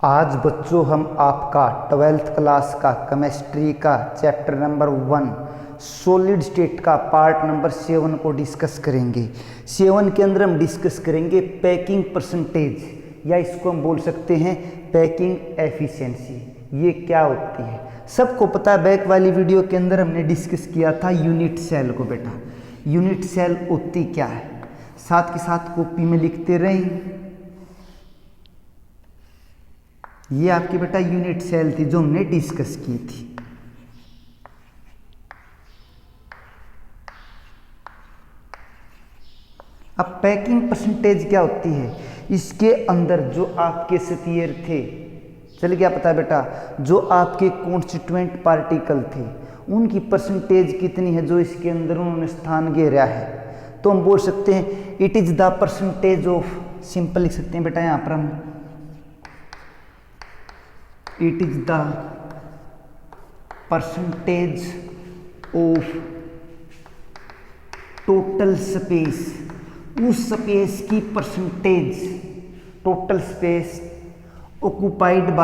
आज बच्चों हम आपका 12th क्लास का केमिस्ट्री का चैप्टर नंबर 1 सॉलिड स्टेट का पार्ट नंबर 7 को डिस्कस करेंगे। 7 के अंदर हम डिस्कस करेंगे पैकिंग परसेंटेज या इसको हम बोल सकते हैं पैकिंग एफिशिएंसी। ये क्या होती है? सबको पता है, बैक वाली वीडियो के अंदर हमने डिस्कस किया था यूनिट सेल को। बेटा यूनिट सेल होती क्या है, साथ के साथ कॉपी में लिखते रहें। ये आपकी बेटा यूनिट सेल थी जो हमने डिस्कस की थी। अब पैकिंग परसेंटेज क्या होती है? इसके अंदर जो आपके स्फीयर थे, चल गया पता बेटा, जो आपके कॉन्स्टिट्यूएंट पार्टिकल थे उनकी परसेंटेज कितनी है जो इसके अंदर उन्होंने स्थान घेरा है। तो हम बोल सकते हैं it is the percentage of, simple लिख सकते हैं बेटा यहां पर हम, it is the percentage of total space, उस स्पेस की percentage, total space occupied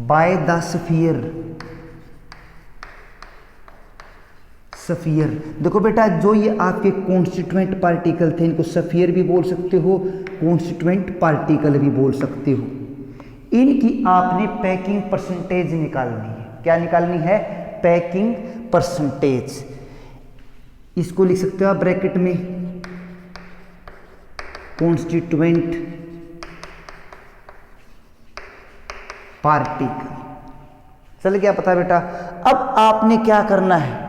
by the sphere। देखो बेटा, जो ये आपके कॉन्स्टिट्यूएंट पार्टिकल थे इनको स्फीयर भी बोल सकते हो, कॉन्स्टिट्यूएंट पार्टिकल भी बोल सकते हो। इनकी आपने पैकिंग परसेंटेज निकालनी है। क्या निकालनी है? Packing percentage. इसको लिख सकते हो आप ब्रैकेट में, कॉन्स्टिट्यूएंट पार्टिकल। चल गया पता बेटा। अब आपने क्या करना है,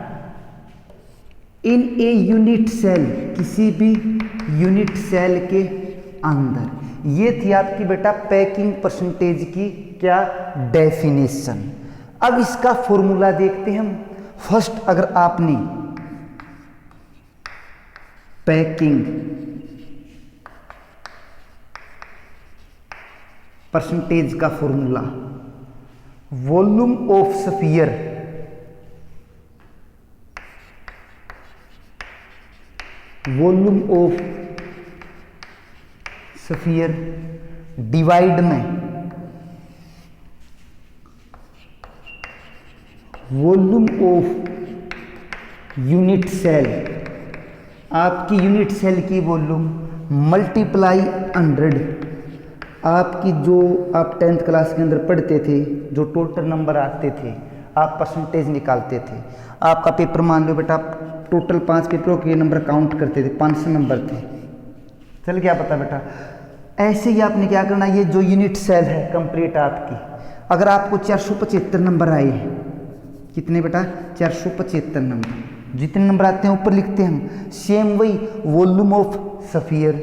इन ए यूनिट सेल, किसी भी यूनिट सेल के अंदर, ये थी आपकी बेटा पैकिंग परसेंटेज की क्या डेफिनेशन। अब इसका फॉर्मूला देखते हैं हम। फर्स्ट, अगर आपने पैकिंग परसेंटेज का formula, volume of sphere divide में वॉल्यूम ऑफ यूनिट सेल, आपकी यूनिट सेल की वॉल्यूम मल्टीप्लाई 100। आपकी जो आप 10th क्लास के अंदर पढ़ते थे, जो टोटल नंबर आते थे, आप परसेंटेज निकालते थे। आपका पेपर मान लो बेटा, टोटल 5 पेपरों के नंबर काउंट करते थे, 500 नंबर थे। चल गया पता बेटा। ऐसे ही आपने क्या करना, ये जो यूनिट सेल है कंप्लीट आपकी, अगर आपको 475 नंबर आए, कितने बेटा? 475 नंबर। जितने नंबर आते हैं ऊपर लिखते हैं हम। सेम वही volume of sphere,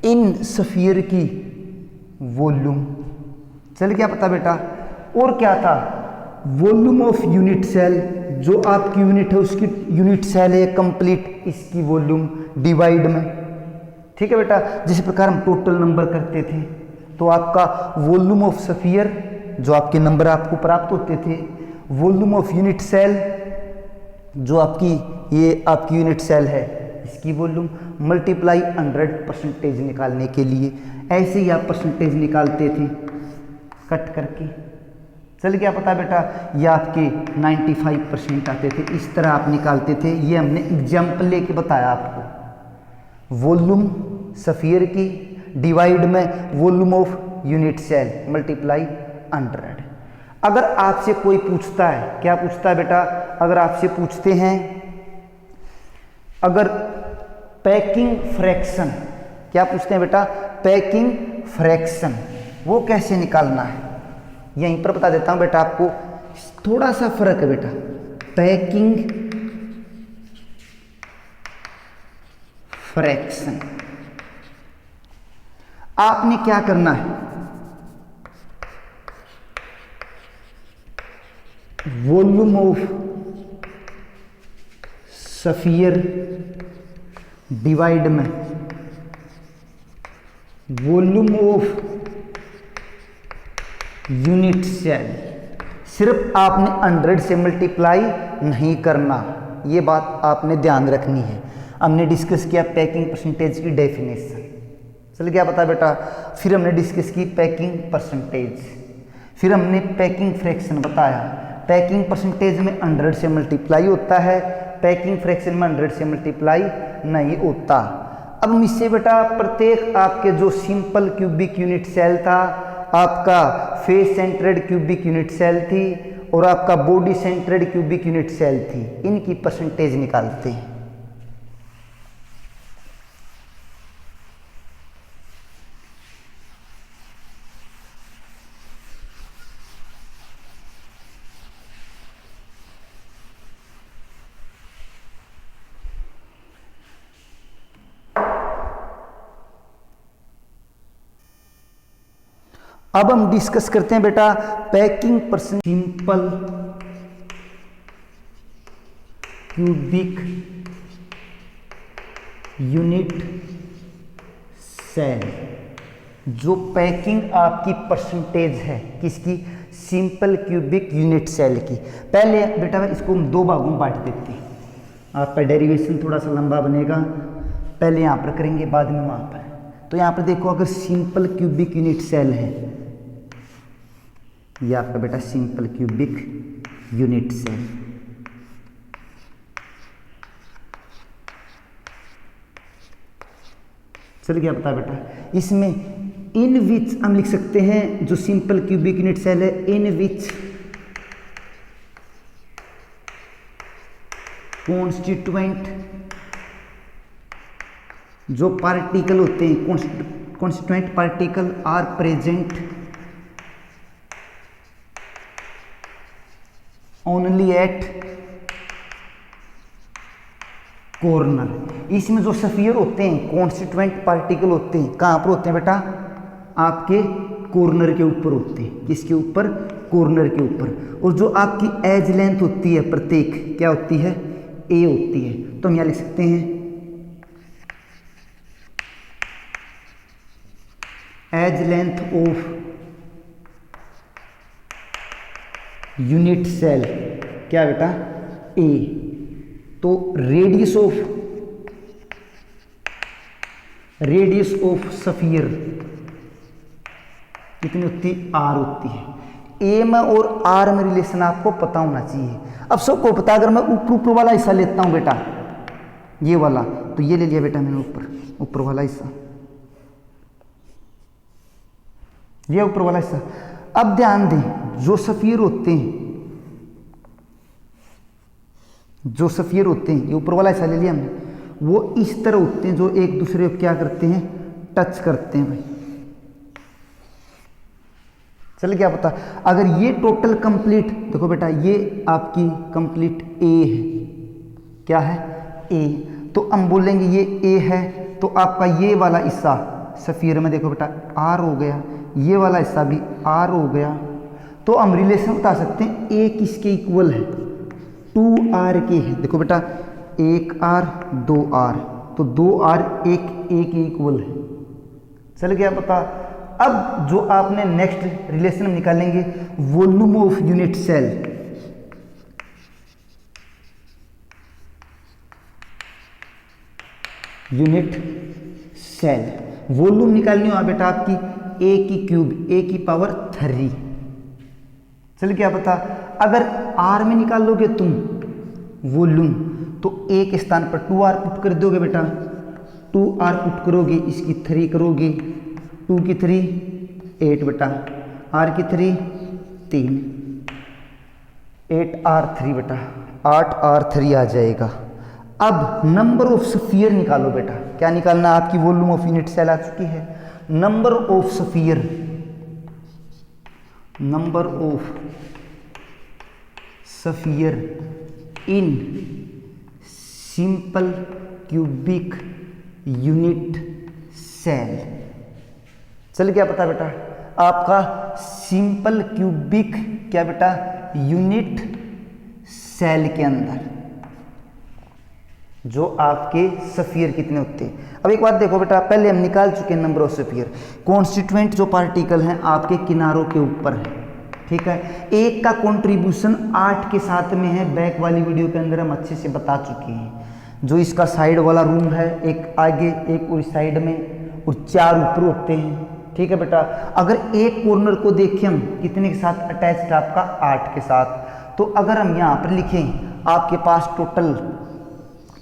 in sphere की वॉल्यूम। चल गया पता बेटा। और क्या था? वॉल्यूम ऑफ यूनिट सेल, जो आपकी यूनिट है उसकी यूनिट सेल है कंप्लीट, इसकी वॉल्यूम डिवाइड में। ठीक है बेटा। जिस प्रकार हम टोटल नंबर करते थे, तो आपका वॉल्यूम ऑफ स्फीयर, जो आपके नंबर आपको प्राप्त होते थे, वॉल्यूम ऑफ यूनिट सेल, जो आपकी ये आपकी यूनिट सेल है इसकी वॉल्यूम, मल्टीप्लाई 100 परसेंटेज निकालने के लिए। ऐसे ही आप परसेंटेज निकालते थे कट करके। चल गया पता बेटा। ये आपके 95% आते थे, इस तरह आप निकालते थे। ये हमने एग्जाम्पल लेके बताया आपको। वॉल्यूम स्फीयर की डिवाइड में volume of unit cell multiply 100। अगर आपसे कोई पूछता है, क्या पूछता है बेटा? अगर आपसे पूछते हैं अगर पैकिंग फ्रैक्शन, क्या पूछते हैं बेटा? पैकिंग फ्रैक्शन, वो कैसे निकालना है? यहीं पर बता देता हूं बेटा आपको, थोड़ा सा फर्क है बेटा। पैकिंग फ्रैक्शन, आपने क्या करना है, वॉल्यूम ऑफ स्फीयर डिवाइड में वॉल्यूम ऑफ यूनिट सेल। सिर्फ आपने 100 से मल्टीप्लाई नहीं करना, ये बात आपने ध्यान रखनी है। हमने डिस्कस किया पैकिंग परसेंटेज की डेफिनेशन, चल गया पता बेटा। फिर हमने डिस्कस की पैकिंग परसेंटेज, फिर हमने पैकिंग फ्रैक्शन बताया। पैकिंग परसेंटेज में 100 से मल्टीप्लाई होता है, पैकिंग फ्रैक्शन में 100 से मल्टीप्लाई नहीं होता। अब हम इससे बेटा प्रत्येक आपके जो सिंपल क्यूबिक यूनिट सेल था, आपका face centred cubic unit cell थी और आपका body centred cubic unit cell थी, इनकी परसेंटेज निकालते हैं। अब हम डिस्कस करते हैं बेटा packing percent simple cubic unit cell, जो पैकिंग आपकी परसेंटेज है किसकी, सिंपल क्यूबिक यूनिट सेल की। पहले बेटा इसको हम दो भागों में बांट देते हैं, आपका डेरिवेशन थोड़ा सा लंबा बनेगा, पहले यहाँ पर करेंगे बाद में वहाँ पर। तो यहाँ पर देखो अगर सिंपल क्यूबिक यूनिट सेल है, ये आपका बेटा सिंपल क्यूबिक यूनिट सेल, चल गया पता बेटा। इसमें इन विच हम लिख सकते हैं, जो सिंपल क्यूबिक यूनिट सेल है, इन विच कॉन्स्टिट्यूएंट जो पार्टिकल होते हैं, constituent particle are present only at corner. इसमें जो सफियर होते हैं, कॉन्स्टिट्यूएंट पार्टिकल होते हैं, कहाँ पर होते हैं बेटा, आपके कॉर्नर के ऊपर होते हैं। किसके ऊपर, कॉर्नर के ऊपर। और जो आपकी एज लेंथ होती है प्रत्येक, क्या होती है, ए होती है। तो हम यहाँ लिख सकते हैं edge length of unit cell, क्या बेटा, ए। तो रेडियस ऑफ सफियर कितनी होती है, आर होती है। ए में और आर में रिलेशन आपको पता होना चाहिए। अब सबको पता, अगर मैं ऊपर वाला हिस्सा लेता हूं बेटा, ये वाला, तो ये ले लिया बेटा मैंने ऊपर वाला हिस्सा, ये ऊपर वाला हिस्सा। अब ध्यान दें, जो सफियर होते हैं, ये ऊपर वाला हिस्सा ले लिया हमने, वो इस तरह होते हैं, जो एक दूसरे को क्या करते हैं, टच करते हैं भाई। चल क्या पता, अगर ये टोटल कंप्लीट, देखो बेटा ये आपकी कंप्लीट ए है, क्या है, ए। तो हम बोलेंगे ये ए है, तो आपका ये वाला हिस्सा सफियर में देखो बेटा आर हो गया, ये वाला हिस्सा भी आर हो गया। तो हम रिलेशन बता सकते हैं ए किसके इक्वल है, 2r के है। देखो बेटा 1r 2r, तो 2r 1 के इक्वल है। चल गया पता। अब जो आपने नेक्स्ट रिलेशन निकालेंगे, volume of unit cell, volume निकालनी हो बेटा आपकी a की क्यूब, a की पावर 3। चल क्या पता, अगर r में निकाल लोगे तुम वॉल्यूम, तो a के स्थान पर 2r पुट कर दोगे बेटा, 2r पुट करोगे, इसकी 3 करोगे, 2 की 3 8 बेटा, r की 3 3, 8r3 बेटा, 8r3 आ जाएगा। अब नंबर ऑफ स्फीयर निकालो बेटा, क्या निकालना, आपकी वॉल्यूम ऑफ यूनिट सेल आ चुकी है। Number of sphere, in simple cubic unit cell. चल क्या पता बेटा, आपका सिंपल क्यूबिक क्या बेटा यूनिट सेल के अंदर जो आपके सफियर कितने होते हैं। अब एक बात देखो बेटा, पहले हम निकाल चुके हैं नंबर ऑफ सफियर। कॉन्स्टिट्यूएंट जो पार्टिकल हैं आपके किनारों के ऊपर है, ठीक है। एक का कंट्रीब्यूशन 8 के साथ में है, बैक वाली वीडियो के अंदर हम अच्छे से बता चुके हैं। जो इसका साइड वाला रूम है, एक आगे एक और साइड में और 4 ऊपर होते हैं। ठीक है बेटा, अगर एक कॉर्नर को देखें हम कितने के साथ अटैच्ड, आपका 8 के साथ। तो अगर हम यहाँ पर लिखें आपके पास टोटल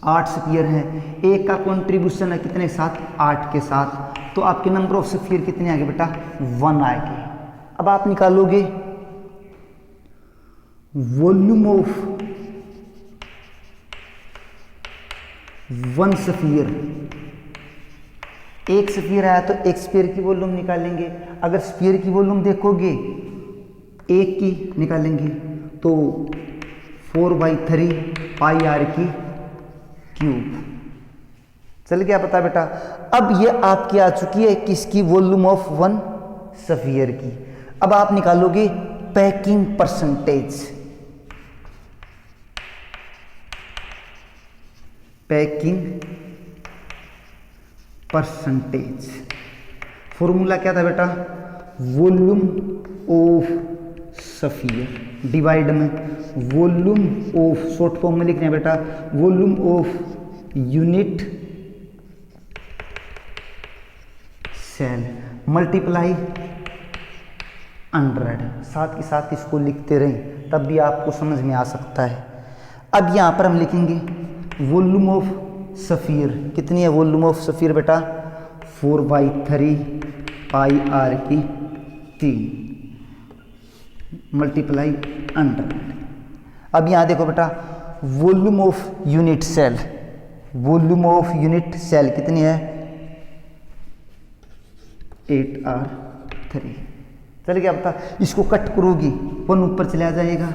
8 स्फीयर हैं, एक का कंट्रीब्यूशन है कितने के साथ, 8 के साथ, तो आपके नंबर ऑफ स्फीयर कितने आएंगे बेटा, 1 आएंगे। अब आप निकालोगे वॉल्यूम ऑफ 1 स्फीयर, एक स्फीयर आया तो एक स्फीयर की वॉल्यूम निकालेंगे। अगर स्फीयर की वॉल्यूम देखोगे एक की निकालेंगे तो 4/3 पाई आर की क्यूब। चल गया पता बेटा। अब ये आपकी आ चुकी है किसकी, वॉल्यूम ऑफ 1 स्फीयर की। अब आप निकालोगे packing percentage, packing percentage. Formula क्या था बेटा, वॉल्यूम ऑफ स्फीयर डिवाइड में वॉल्यूम ऑफ, शॉर्ट फॉर्म में लिख रहे हैं बेटा, volume of unit cell multiply 100। साथ के साथ इसको लिखते रहें तब भी आपको समझ में आ सकता है। अब यहाँ पर हम लिखेंगे वॉल्यूम ऑफ स्फीयर, कितनी है वॉल्यूम ऑफ स्फीयर बेटा, 4/3 पाई आर की 3 मल्टीप्लाई 100। अब यहाँ देखो बेटा volume of unit cell, volume of unit cell कितनी है, 8R3। चल गया बता, इसको कट करोगी 1 ऊपर चला जाएगा,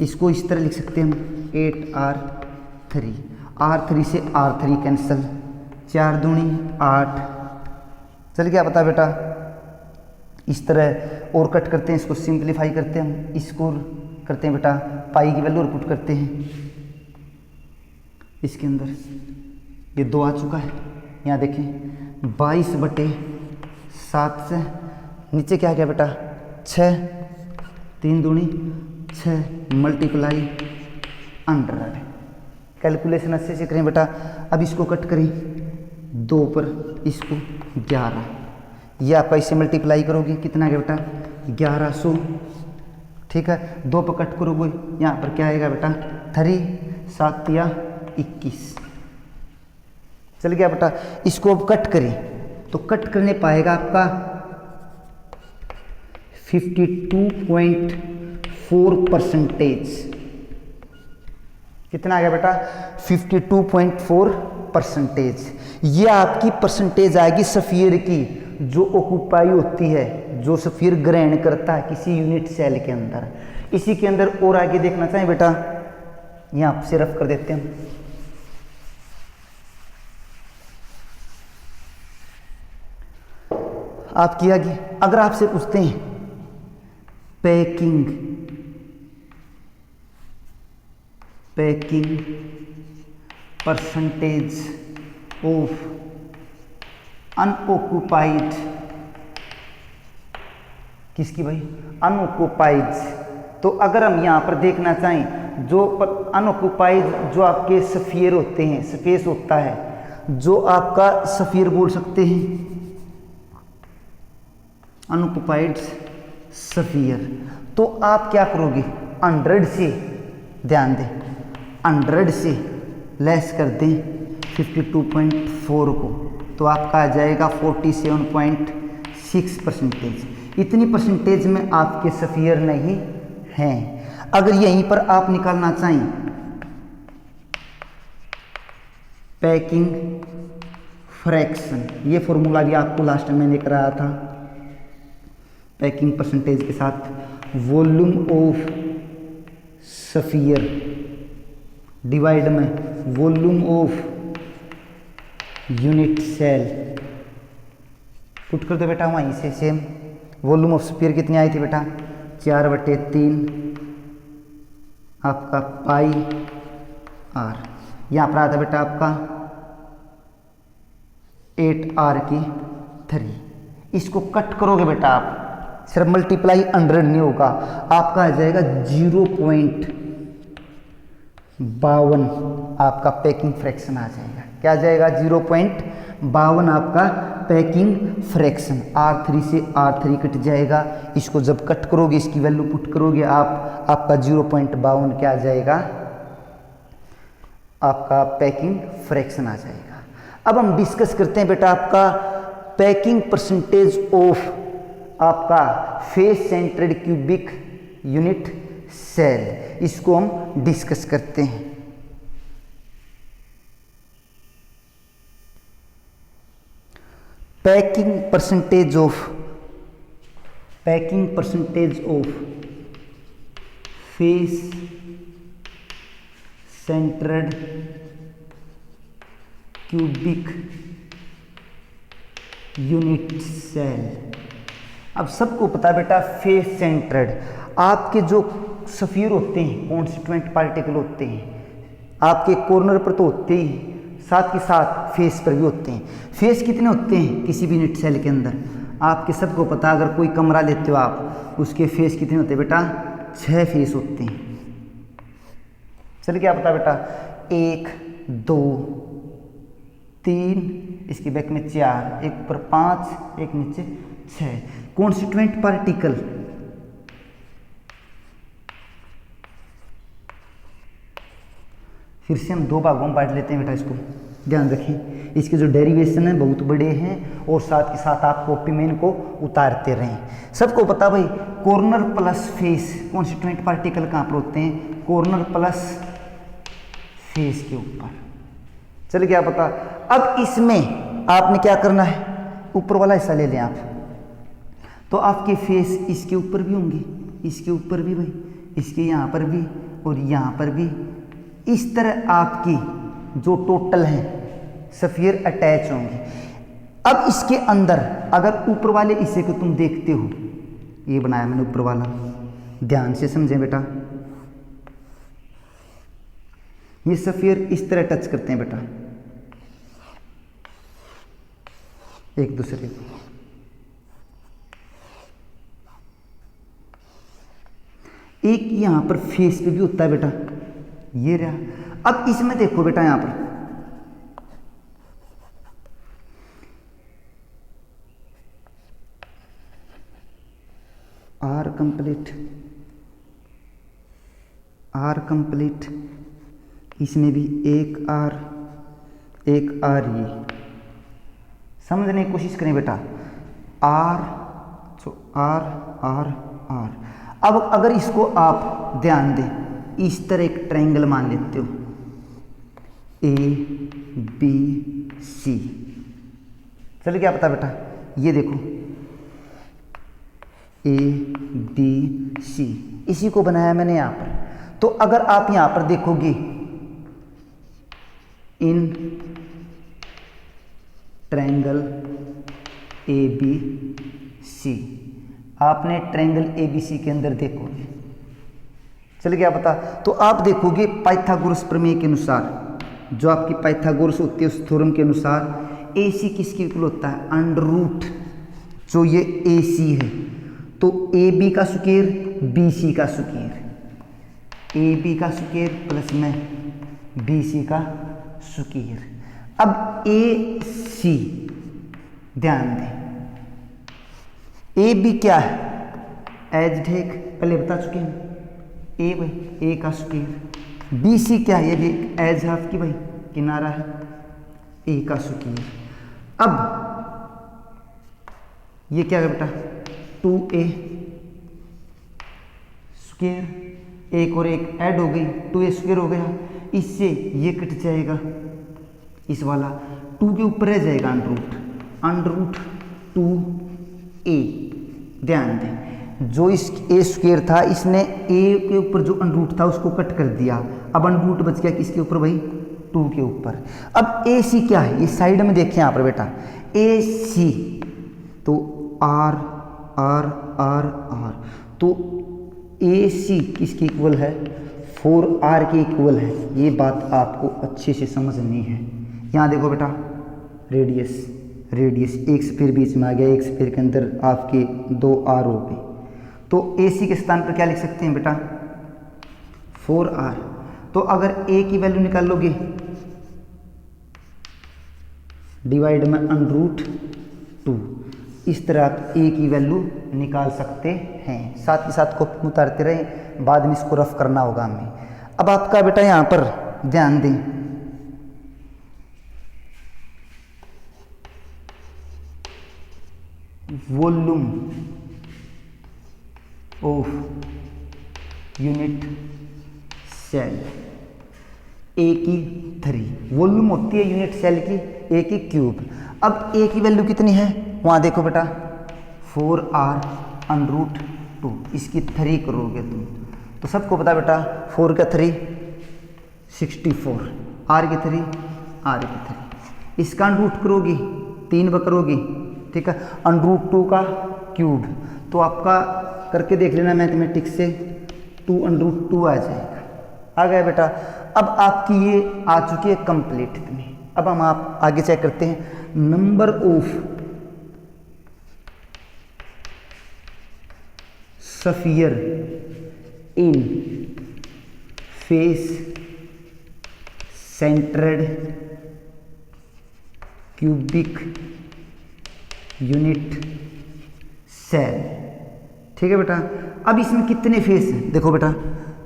इसको इस तरह लिख सकते हैं हम 8R3, R3 से R3 कैंसिल, 4 दूनी 8। चल गया बता बेटा, इस तरह और कट करते हैं, इसको सिंप्लीफाई करते हैं हम, इसको करते हैं बेटा पाई की वैल्यू और पुट करते हैं इसके अंदर, ये 2 आ चुका है। यहाँ देखें 22/7 से नीचे क्या गया बेटा 6, 3 दूनी 6 मल्टीप्लाई 100। कैलकुलेशन अच्छे से करें बेटा। अब इसको कट करें 2 पर, इसको 11, ये आपका इससे मल्टीप्लाई करोगे कितना गया बेटा 1100। ठीक है, 2 पर कट करोगे यहाँ पर क्या आएगा बेटा 3, 7 या 21। चल गया बेटा, इसको अब कट करें तो कट करने पाएगा आपका 52.4%। कितना आ गया बेटा 52.4%। ये आपकी परसेंटेज आएगी स्फीयर की जो ऑक्यूपाई होती है, जो स्फीयर ग्रहण करता है किसी यूनिट सेल के अंदर। इसी के अंदर और आगे देखना चाहें बेटा, यहाँ से रफ कर देते हैं। आपकी आगे अगर आपसे पूछते हैं पैकिंग परसेंटेज ऑफ अनऑक्यूपाइड, किसकी भाई अनऑक्यूपाइड। तो अगर हम यहाँ पर देखना चाहें जो अनऑक्यूपाइड जो आपके स्फीयर होते हैं, स्पेस होता है जो आपका स्फीयर बोल सकते हैं अनऑक्यूपाइड स्फीयर, तो आप क्या करोगे 100 से, ध्यान दें 100 से लेस कर दें 52.4 को तो आपका आ जाएगा 47.6%। इतनी परसेंटेज में आपके स्फीयर नहीं हैं। अगर यहीं पर आप निकालना चाहें पैकिंग फ्रैक्शन, ये फॉर्मूला भी आपको लास्ट में मैंने कराया था, पैकिंग परसेंटेज के साथ वॉल्यूम ऑफ स्फीयर डिवाइड में volume of unit cell, put कर दो बेटा वहीं से सेम। वॉल्यूम ऑफ स्फीयर कितनी आई थी बेटा 4/3 आपका पाई आर, यहाँ पर आता बेटा आपका 8R की 3। इसको कट करोगे बेटा आप, सिर्फ मल्टीप्लाई 100 नहीं होगा, आपका आ जाएगा 0.52 आपका पैकिंग फ्रैक्शन आ जाएगा। क्या आ जाएगा? 0.52 आपका पैकिंग फ्रैक्शन। R3 से R3 कट जाएगा। इसको जब कट करोगे, इसकी वैल्यू पुट करोगे आप, आपका 0.52 क्या आ जाएगा? आपका पैकिंग फ्रैक्शन आ जाएगा। अब हम डिस्कस करते हैं बेटा आपका पैकिंग परसेंटेज ऑफ आपका face centred cubic unit cell. इसको हम डिस्कस करते हैं। Packing percentage of face centred cubic unit cell. अब सबको पता है बेटा फेस सेंटर्ड, आपके जो स्फीयर होते हैं, कॉन्स्टिट्यूएंट पार्टिकल होते हैं, आपके कॉर्नर पर तो होते ही, साथ के साथ फेस पर भी होते हैं। फेस कितने होते हैं किसी भी यूनिट सेल के अंदर? आपके सबको पता, अगर कोई कमरा लेते हो आप, उसके फेस कितने होते हैं बेटा? 6 फेस होते हैं। चल क्या पता बेटा? 1 2 3, इसके बैक में 4, एक ऊपर 5, एक नीचे 6 कॉन्स्टिट्यूएंट पार्टिकल। फिर से हम 2 भागों में बांट लेते हैं बेटा, इसको ध्यान रखें। इसके जो डेरिवेशन है बहुत बड़े हैं, और साथ के साथ आप कॉपी में इनको उतारते रहें। सबको पता भाई corner plus face, constituent particle कहाँ पर होते हैं? कॉर्नर प्लस फेस के ऊपर। चलिए क्या पता। अब इसमें आपने क्या करना है? ऊपर वाला हिस्सा ले लें आप, तो आपके फेस इसके ऊपर भी होंगे, इसके ऊपर भी भाई, इसके यहाँ पर भी और यहाँ पर भी। इस तरह आपकी जो टोटल है स्फीयर अटैच होंगे। अब इसके अंदर अगर ऊपर वाले हिस्से को तुम देखते हो, ये बनाया मैंने ऊपर वाला, ध्यान से समझें बेटा। ये स्फीयर इस तरह टच करते हैं बेटा एक दूसरे को। एक यहां पर फेस पे भी होता है बेटा, ये रहा। अब इसमें देखो बेटा, यहां पर आर कंप्लीट, इसमें भी एक आर ये समझने की कोशिश करें बेटा। R R. अब अगर इसको आप ध्यान दें, इस तरह एक ट्रायंगल मान लेते हो, ABC। चलिए क्या पता बेटा, ये देखो ABC, इसी को बनाया मैंने यहां पर। तो अगर आप यहां पर देखोगे, इन ट्रायंगल ABC, आपने ट्रायंगल ABC के अंदर देखोगे, चलिए क्या पता, तो आप देखोगे पाइथागोरस प्रमेय के अनुसार, जो आपकी पाइथागोरस होती है उस थ्योरम के अनुसार AC किसके इक्वल होता है? अंडर रूट, जो ये AC है तो AB का स्क्वायर BC का स्क्वायर, AB का स्क्वायर प्लस में BC का स्क्वायर। अब AC ध्यान दें, AB क्या है? एज ढेक पहले बता चुके हैं, A भाई A का स्क्वायर। BC क्या है? ये भी एज हाफ की भाई किनारा है, A का स्क्वायर। अब ये क्या है बेटा? 2A स्क्वायर, एक और एक ऐड हो गई, 2A स्क्वायर हो गया। इससे ये कट जाएगा, इस वाला 2 के ऊपर रह जाएगा अंडर रूट 2A। ध्यान दें, जो इस A स्क्वायर था, इसने A के ऊपर जो अंडर रूट था उसको कट कर दिया। अब अंडर रूट बच गया किसके ऊपर भाई? 2 के ऊपर। अब AC क्या है? ये साइड में देखिए यहाँ पर बेटा, AC तो R तो AC किसके इक्वल है? 4R के इक्वल है। ये बात आपको अच्छे से समझनी है। यहाँ देखो बेटा, रेडियस एक स्फीयर बीच में आ गया, एक स्फीयर के अंदर आपके 2R हो गए, तो AC के स्थान पर क्या लिख सकते हैं बेटा? 4R। तो अगर A की वैल्यू निकाल लोगे डिवाइड में √2। इस तरह आप ए की वैल्यू निकाल सकते हैं। साथ ही साथ कॉपी में उतारते रहें, बाद में इसको रफ करना होगा हमें। अब आपका बेटा यहाँ पर ध्यान दें, वॉल्यूम ऑफ यूनिट सेल ए की 3 वॉल्यूम होती है यूनिट सेल की ए की क्यूब। अब ए की वैल्यू कितनी है वहाँ देखो बेटा, 4r√2। इसकी 3 करोगे तुम तो सबको पता बेटा 4 का 3 64, r की 3 r की 3। इसका √ करोगी 3 करोगी, ठीक है, √2 का क्यूब। तो आपका करके देख लेना मैथमेटिक्स से 2√2 आ जाएगा। आ गया बेटा। अब आपकी ये आ चुकी है कंप्लीट में। अब हम आप आगे चेक करते हैं, number of sphere in face centred cubic unit cell. ठीक है बेटा। अब इसमें कितने फेस हैं देखो बेटा,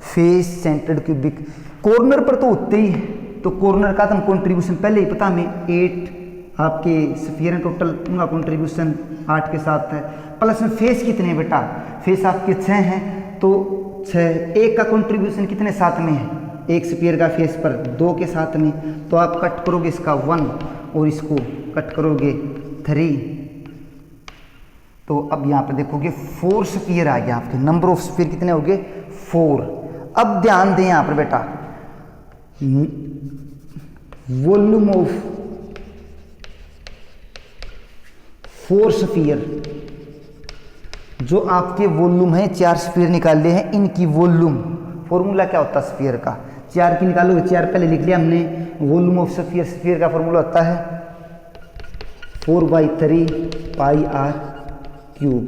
फेस सेंटर्ड क्यूबिक, कॉर्नर पर तो होते ही है, तो कॉर्नर का तो हम कॉन्ट्रीब्यूशन पहले ही पता हमें 8 आपके स्फीयर हैं टोटल, उनका कॉन्ट्रीब्यूशन 8 के साथ है। प्लस में फेस कितने हैं बेटा, फेस आपके 6 हैं तो 6, एक का कॉन्ट्रीब्यूशन कितने साथ में है, एक स्फीयर का फेस पर 2 के साथ में, तो आप कट करोगे इसका 1 और इसको कट करोगे 3। तो अब यहाँ पे देखोगे 4 स्फीयर आ गया आपके। नंबर ऑफ स्फीयर कितने हो गए 4। अब ध्यान दें यहाँ पर बेटा, वॉल्यूम ऑफ 4 स्फीयर, जो आपके वॉल्यूम है 4 स्फीयर निकाले हैं, इनकी वॉल्यूम फॉर्मूला क्या होता है स्फीयर का, 4 की निकालोगे, 4 पहले लिख लिया हमने। वॉल्यूम ऑफ स्फीयर, स्फीयर का फॉर्मूला होता है 4/3 πr³।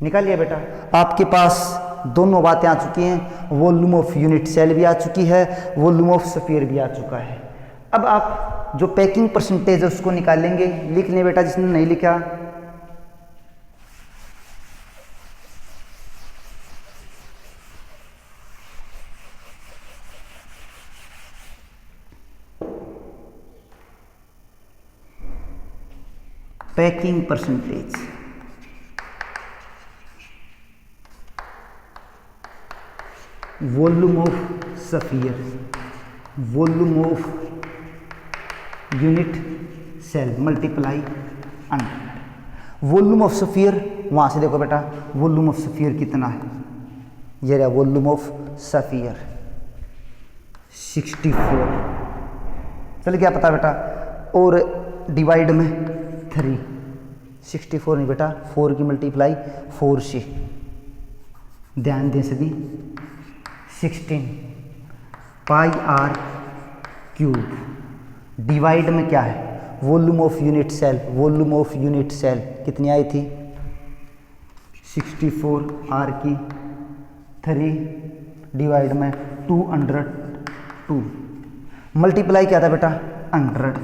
निकाल लिया बेटा। आपके पास दोनों बातें आ चुकी हैं, वॉल्यूम ऑफ यूनिट सेल भी आ चुकी है, वॉल्यूम ऑफ स्फीयर भी आ चुका है। अब आप जो पैकिंग परसेंटेज है उसको निकालेंगे। लिख लें बेटा जिसने नहीं लिखा, packing percentage volume of sphere, volume of unit cell multiply 100। Volume of sphere, वहाँ से देखो बेटा वॉल्यूम ऑफ स्फीयर कितना है, ये रहा वॉल्यूम ऑफ स्फीयर 64। चल क्या पता बेटा, और डिवाइड में 3, 64 नहीं बेटा 4 की मल्टीप्लाई 4 से, ध्यान दें सभी, 16 πr³ डिवाइड में क्या है, volume of unit cell, volume of unit cell कितनी आई थी 64, r की 3 डिवाइड में 202, मल्टीप्लाई क्या था बेटा 100।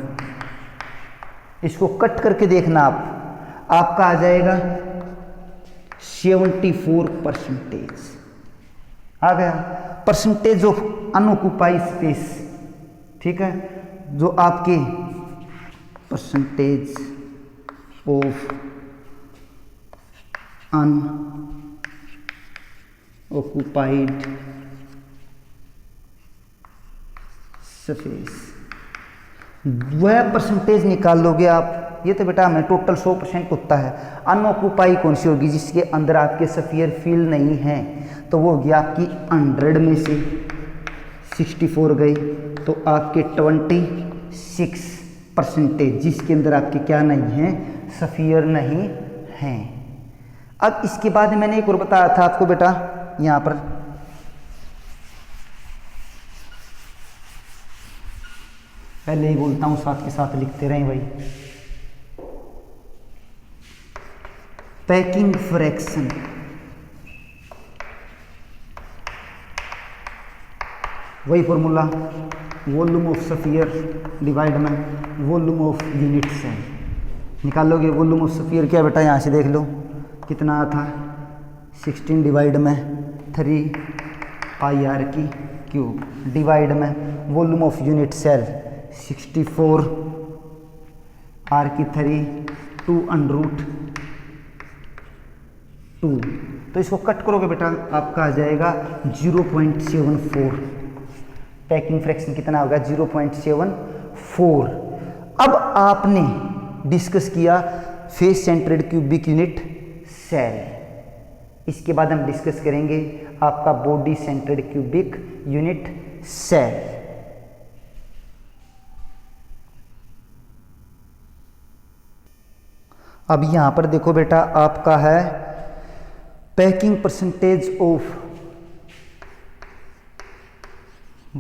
इसको कट करके देखना आप, आपका आ जाएगा 74%। आ गया परसेंटेज ऑफ अनऑक्युपाइड स्पेस, ठीक है, जो आपके परसेंटेज ऑफ अनऑक्युपाइड स्पेस, वह परसेंटेज निकाल लोगे आप। ये तो बेटा हमें टोटल 100% होता है, अनऑक्युपाई कौन सी होगी, जिसके अंदर आपके स्फीयर फिल नहीं है, तो वो होगी आपकी 100 में से 64 गई, तो आपके 26%, जिसके अंदर आपके क्या नहीं है, स्फीयर नहीं हैं। अब इसके बाद मैंने एक और बताया था आपको बेटा, यहाँ पर पहले ही बोलता हूँ, साथ के साथ लिखते रहें भाई, पैकिंग फ्रैक्शन वही formula volume of sphere divide में वॉल्यूम ऑफ यूनिट सेल। निकालोगे वॉल्यूम ऑफ स्फीयर क्या बेटा, यहाँ से देख लो कितना था, 16 डिवाइड में 3 पाई आर की क्यूब डिवाइड में volume of unit cell 64 R की 3 2 अंडर रूट 2। तो इसको कट करोगे बेटा आपका आ जाएगा 0.74। पैकिंग फ्रैक्शन कितना होगा, 0.74। अब आपने डिस्कस किया face centred cubic unit cell. इसके बाद हम डिस्कस करेंगे आपका body centred cubic unit cell. अब यहां पर देखो बेटा आपका है packing percentage of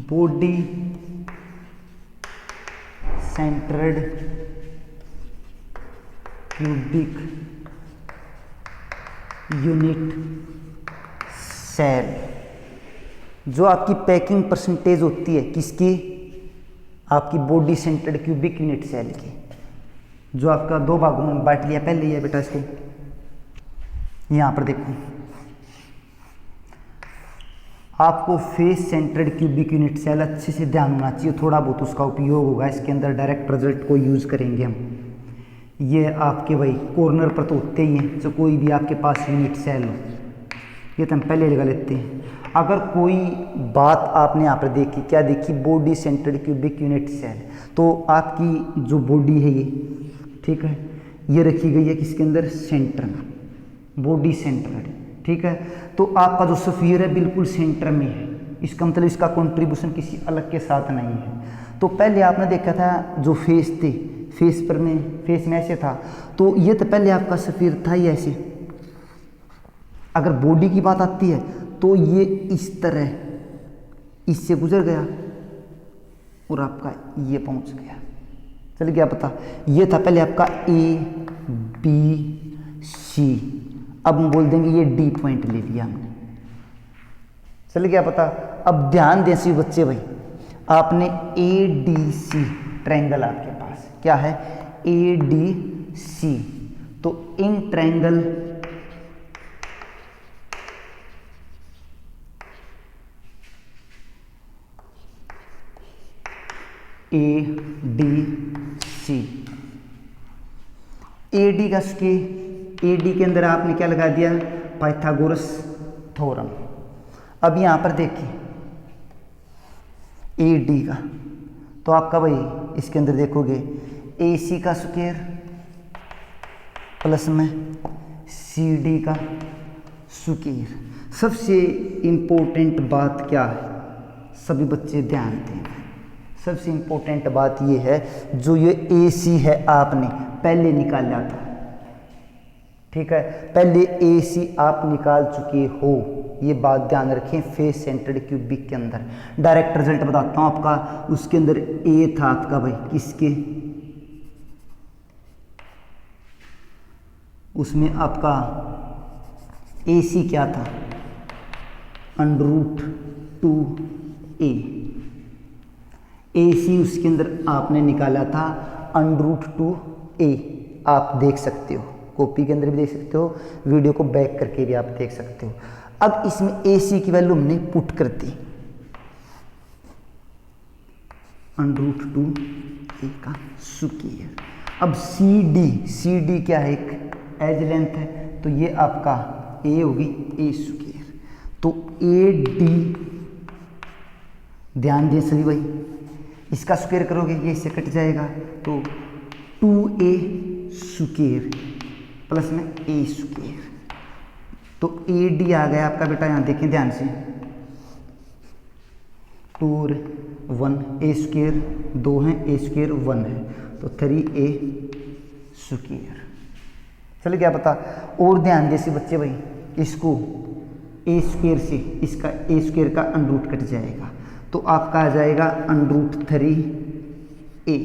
body centred cubic unit cell. जो आपकी पैकिंग परसेंटेज होती है किसकी, आपकी body centred cubic unit cell की, जो आपका दो भागों में बांट लिया पहले ही है बेटा। इसको यहां पर देखो आपको face centred cubic unit cell अच्छे से ध्यान होना चाहिए, थोड़ा बहुत उसका उपयोग होगा इसके अंदर, डायरेक्ट रिजल्ट को यूज़ करेंगे हम। ये आपके भाई कॉर्नर पर तो होते ही हैं, जो कोई भी आपके पास यूनिट सेल हो, ये तो हम पहले लगा लेते हैं। अगर कोई बात आपने यहाँ पर देखी, क्या देखी, body centred cubic unit cell, तो आपकी जो बॉडी है ये, ठीक है, ये रखी गई है किसके अंदर, सेंटर में, बॉडी सेंटर्ड, ठीक है। तो आपका जो स्फीयर है बिल्कुल सेंटर में है, इसका मतलब इसका कंट्रीब्यूशन किसी अलग के साथ नहीं है। तो पहले आपने देखा था जो फेस थे, फेस में ऐसे था, तो ये तो पहले आपका स्फीयर था ही ऐसे। अगर बॉडी की बात आती है तो ये इस तरह इससे गुजर गया और आपका ये पहुंच गया, चल गया पता। ये था पहले आपका ABC, अब हम बोल देंगे ये D पॉइंट ले लिया हमने, चल गया पता। अब ध्यान दें सी बच्चे भाई, आपने ADC ट्रायंगल आपके पास क्या है, ADC, तो इन ट्रायंगल ADC, AD का AD के अंदर आपने क्या लगा दिया, पाइथागोरस थ्योरम। अब यहां पर देखिए AD का, तो आपका भाई इसके अंदर देखोगे AC का स्क्वायर प्लस में CD का स्क्वायर। सबसे इंपॉर्टेंट बात क्या है, सभी बच्चे ध्यान दें, सबसे इंपॉर्टेंट बात ये है, जो ये AC है आपने पहले निकाला था, ठीक है, पहले AC आप निकाल चुके हो, ये बात ध्यान रखें। फेस सेंटर्ड क्यूबिक के अंदर डायरेक्ट रिजल्ट बताता हूं आपका, उसके अंदर A था आपका भाई किसके, उसमें आपका AC क्या था, √2A। AC उसके अंदर आपने निकाला था √2A, आप देख सकते हो, कॉपी के अंदर भी देख सकते हो, वीडियो को बैक करके भी आप देख सकते हो। अब इसमें AC की वैल्यू हमने पुट कर दी, √2A का स्क्वायर। अब CD क्या है, एक एज लेंथ है, तो ये आपका A होगी A स्क्वायर, तो AD, ध्यान दें सभी भाई, इसका स्क्वायर करोगे ये इससे कट जाएगा, तो 2A स्क्वायर प्लस में A स्क्वायर, तो AD आ गया आपका बेटा, यहाँ देखें ध्यान से, 2 और 1, A स्क्वायर 2 है, A स्क्वायर 1 है, तो 3A स्क्वायर, चल क्या पता। और ध्यान जैसे बच्चे भाई, इसको A स्क्वायर से इसका A स्क्वायर का अंडरूट कट जाएगा, तो आपका आ जाएगा √3A।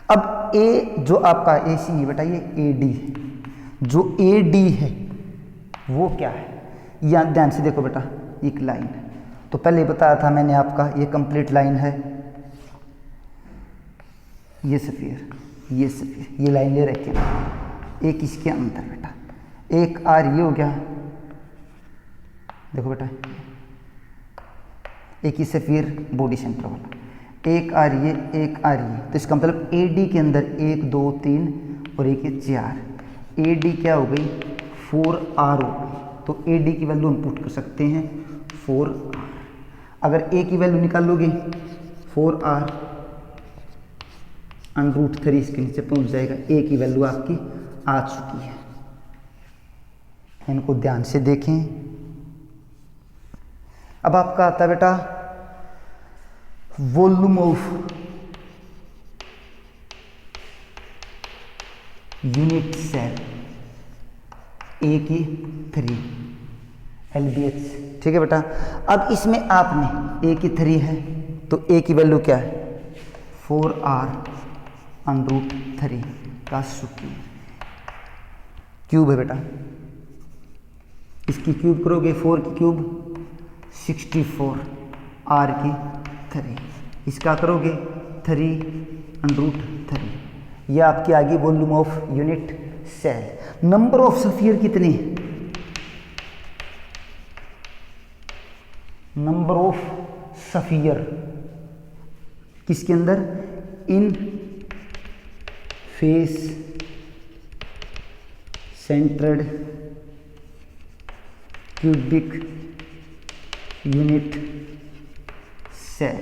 अब A जो आपका AC नहीं बेटा, ये AD है, जो AD है वो क्या है, यहाँ ध्यान से देखो बेटा, एक लाइन है, तो पहले बताया था मैंने आपका, ये कंप्लीट लाइन है, ये सफ़ियर, ये सफ़ियर, ये लाइन ले रखे हैं, एक इसके अंदर बेटा, एक आर ये हो गया, देखो बेटा, एक ही सफ़ियर बॉडी सेंटर वाला, एक आर ये, एक आर ये, तो इसका मतलब ए डी के अंदर 1 2 3 और एक 4, ए डी क्या हो गई 4R हो गई। तो ए डी की वैल्यू हम पुट कर सकते हैं 4R। अगर ए की वैल्यू निकालोगे 4R √3 इसके नीचे पहुंच जाएगा, ए की वैल्यू आपकी आ चुकी है। इनको ध्यान से देखें। अब आपका आता है बेटा वॉल्यूम ऑफ यूनिट सेल, ए की 3 LBH, ठीक है बेटा। अब इसमें आपने ए की 3 है तो ए की वैल्यू क्या है 4R √3 का स्क्वायर, क्यूब है बेटा, इसकी क्यूब करोगे 4 की क्यूब 64, R की 3, इसका करोगे 3 √3, ये आपकी आ गई volume of unit cell. Number of sphere कितने हैं, नंबर ऑफ सफियर किसके अंदर, in face centred cubic unit cell.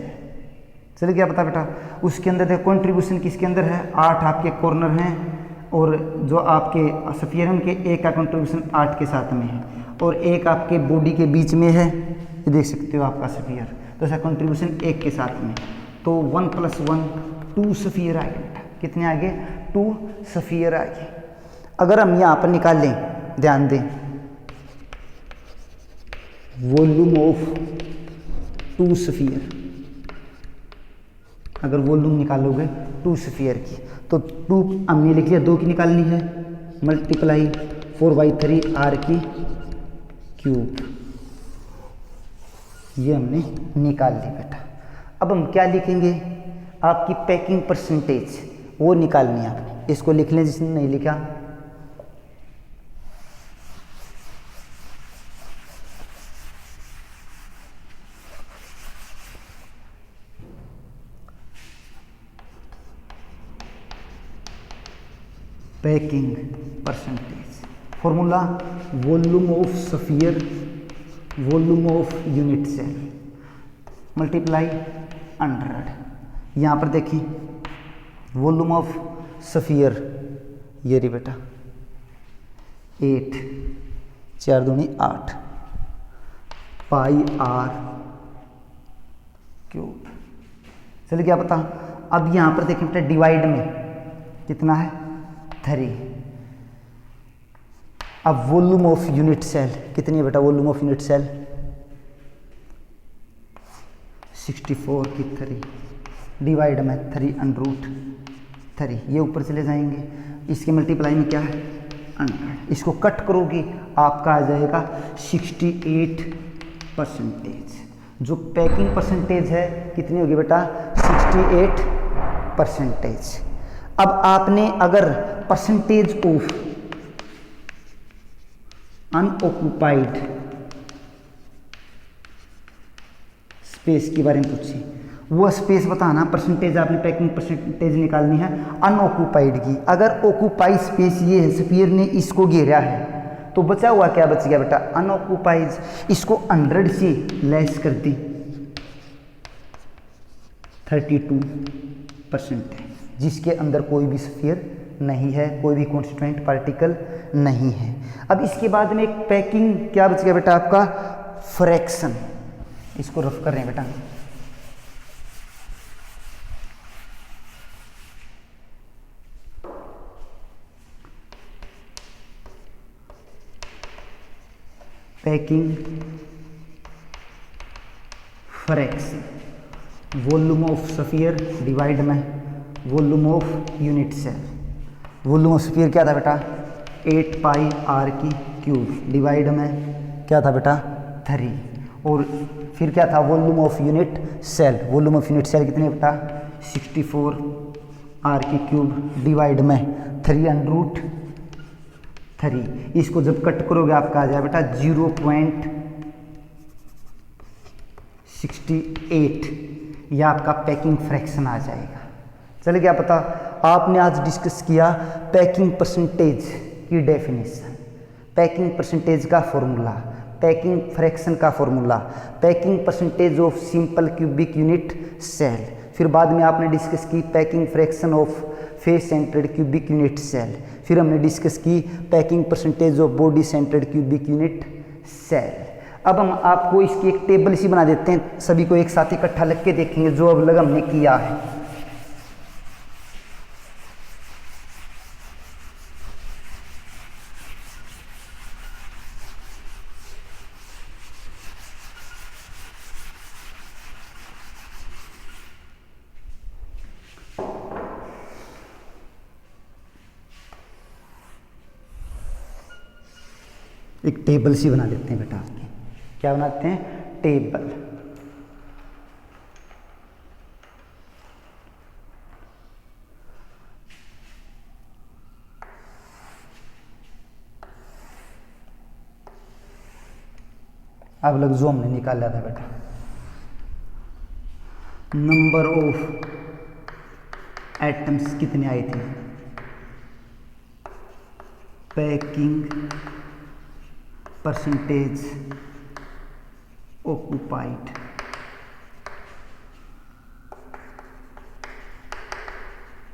चलिए क्या पता बेटा, उसके अंदर देखो कंट्रीब्यूशन किसके अंदर है, 8 आपके कॉर्नर हैं और जो आपके सफियर हैं उनके एक का कंट्रीब्यूशन 8 के साथ में है और एक आपके बॉडी के बीच में है, ये देख सकते हो आपका सफियर, तो ऐसा कंट्रीब्यूशन 1 के साथ में, तो 1 + 1 2 सफियर आ गए। कितने आ गए 2 सफियर आ गए। अगर हम यहाँ पर निकाल लें, ध्यान दें, वॉल्यूम ऑफ 2 सफियर, अगर वॉल्यूम निकालोगे 2 सफियर की तो 2 हमने लिख लिया, 2 की निकालनी है, मल्टीप्लाई 4/3 R की क्यूब, ये हमने निकाल ली बेटा। अब हम क्या लिखेंगे, आपकी पैकिंग परसेंटेज वो निकालनी है आपने, इसको लिख लें जिसने नहीं लिखा। Packing percentage formula volume of sphere, volume of unit cell multiply 100। यहाँ पर देखिए वॉल्यूम ऑफ सफियर ये रही बेटा 8, 4 दूनी 8 πR क्यूब। चलिए क्या पता, अब यहाँ पर देखिए बेटा डिवाइड में कितना है 3। अब वॉल्यूम ऑफ यूनिट सेल कितनी है बेटा, वॉल्यूम ऑफ यूनिट सेल 64 की 3 डिवाइड में 3 √3, ये ऊपर चले जाएंगे, इसके मल्टीप्लाई में क्या है 100, इसको कट करोगे आपका आ जाएगा 68%। जो पैकिंग परसेंटेज है कितनी होगी बेटा 68%। अब आपने अगर परसेंटेज ऑफ अनऑक्यूपाइड स्पेस के बारे में पूछे, वो स्पेस बताना, परसेंटेज आपने पैकिंग परसेंटेज निकालनी है अनऑक्यूपाइड की। अगर ऑक्यूपाइड स्पेस ये है, स्फीयर ने इसको घेरा है, तो बचा हुआ क्या बच गया बेटा अनऑक्यूपाइड, इसको 100 से लेस कर दी 32%, जिसके अंदर कोई भी स्फीयर नहीं है, कोई भी कॉन्स्टिट्यूएंट पार्टिकल नहीं है। अब इसके बाद में एक पैकिंग क्या बच गया बेटा आपका फ्रैक्शन, इसको रफ कर रहे हैं बेटा। Packing fraction volume of sphere divide में volume of unit cell. Volume of sphere क्या था बेटा 8 πR की क्यूब डिवाइड में क्या था बेटा 3, और फिर क्या था volume of unit cell, volume of unit cell कितने बेटा 64 आर की क्यूब डिवाइड में 3√3। इसको जब कट करोगे आपका आ जाए बेटा 0.68, यह आपका पैकिंग फ्रैक्शन आ जाएगा। चल गया पता। आपने आज डिस्कस किया पैकिंग परसेंटेज की डेफिनेशन, पैकिंग परसेंटेज का फॉर्मूला, पैकिंग फ्रैक्शन का formula, packing percentage of simple cubic unit cell. फिर बाद में आपने डिस्कस की packing fraction of face centred cubic unit cell. फिर हमने डिस्कस की packing percentage of body centred cubic unit cell. अब हम आपको इसकी एक टेबल सी बना देते हैं, सभी को एक साथ इकट्ठा लग के देखेंगे जो अब लग हमने किया है। एक टेबल सी बना देते हैं बेटा आपकी। क्या बनाते हैं? टेबल। अब लग जो हमने निकाला था बेटा, नंबर ऑफ एटम्स कितने आए थे, packing percentage occupied,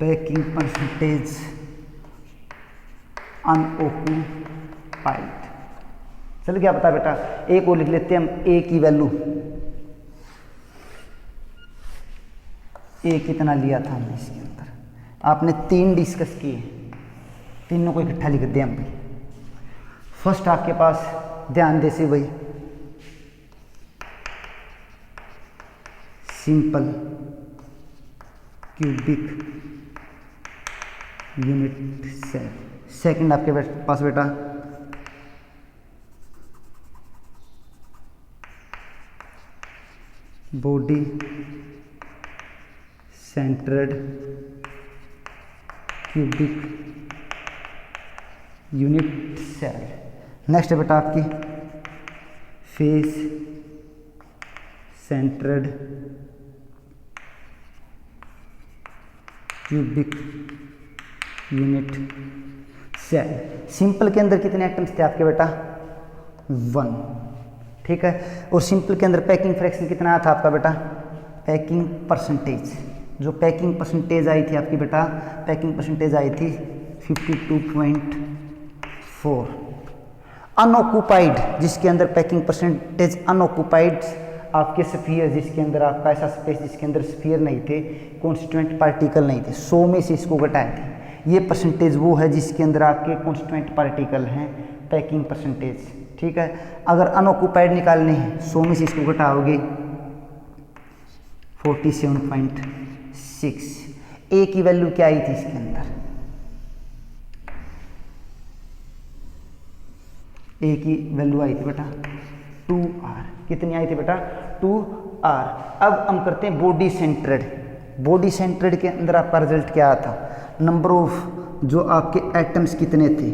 packing percentage unoccupied. चल क्या पता बेटा, एक और लिख लेते हैं हम, ए की वैल्यू, ए कितना लिया था हमने इसके अंदर। आपने 3 डिस्कस किए, तीनों को इकट्ठा लिख दिया हम भाई। फर्स्ट आपके पास ध्यान दे से भाई simple cubic unit cell. Second आपके पास बेटा body centred cubic unit cell. Next है बेटा आपकी face centred cubic unit cell. Simple के अंदर कितने एटम्स थे आपके बेटा? 1, ठीक है। और सिंपल के अंदर पैकिंग फ्रैक्शन कितना आया था आपका बेटा? पैकिंग परसेंटेज, जो पैकिंग परसेंटेज आई थी आपकी बेटा, पैकिंग परसेंटेज आई थी 52.4। अनऑक्यूपाइड, जिसके अंदर पैकिंग परसेंटेज अनऑक्यूपाइड आपके स्फीयर, जिसके अंदर आपका ऐसा स्पेस जिसके अंदर स्फीयर नहीं थे, कॉन्स्टिट्यूएंट पार्टिकल नहीं थे, 100 में से इसको घटाए थे। ये परसेंटेज वो है जिसके अंदर आपके कॉन्स्टिट्यूएंट पार्टिकल हैं, पैकिंग परसेंटेज, ठीक है। अगर अनऑक्यूपाइड निकालने हैं 100 में से इसको घटाओगे 47.6। ए की वैल्यू क्या आई थी इसके अंदर? ए की वैल्यू आई थी बेटा 2R। कितनी आई थी बेटा? 2R। अब हम करते हैं बॉडी सेंटर्ड। बॉडी सेंटर्ड के अंदर आपका रिजल्ट क्या आता? नंबर ऑफ जो आपके एटम्स कितने थे?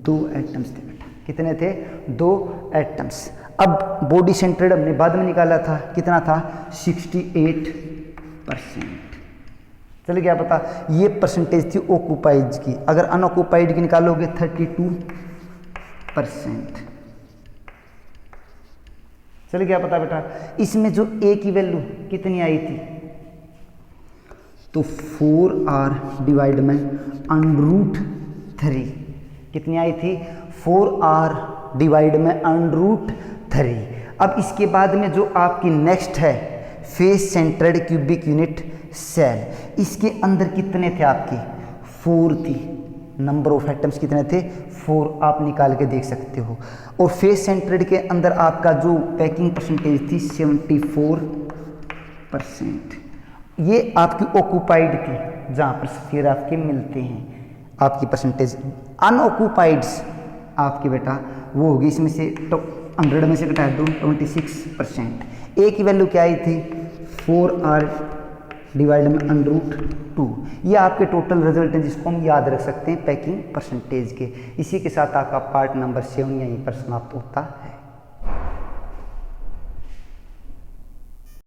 2 एटम्स थे बेटा। कितने थे? 2 एटम्स। अब बॉडी सेंटर्ड हमने बाद में निकाला था, कितना था? 68%। चल गया पता। ये परसेंटेज थी ऑक्यूपाइड की। अगर अनऑक्यूपाइड की निकालोगे 32%। चल गया पता बेटा। इसमें जो ए की वैल्यू कितनी आई थी? तो 4R डिवाइड में √3 कितनी आई थी? 4R डिवाइड में √3। अब इसके बाद में जो आपकी नेक्स्ट है face centred cubic unit cell, इसके अंदर कितने थे आपके? 4 थी। नंबर ऑफ एटम्स कितने थे? 4। आप निकाल के देख सकते हो। और फेस सेंटर्ड के अंदर आपका जो पैकिंग परसेंटेज थी 74%। ये आपकी ऑक्यूपाइड थी, जहाँ पर स्फीयर आपके मिलते हैं। आपकी परसेंटेज अनऑक्यूपाइड्स आपकी बेटा वो होगी, इसमें से 100 में से घटा दो 26%। ए की वैल्यू क्या आई थी? 4R डिवाइड में √2। ये आपके टोटल रिजल्ट हैं जिसको हम याद रख सकते हैं पैकिंग परसेंटेज के। इसी के साथ आपका पार्ट नंबर 7 यहीं पर समाप्त होता है।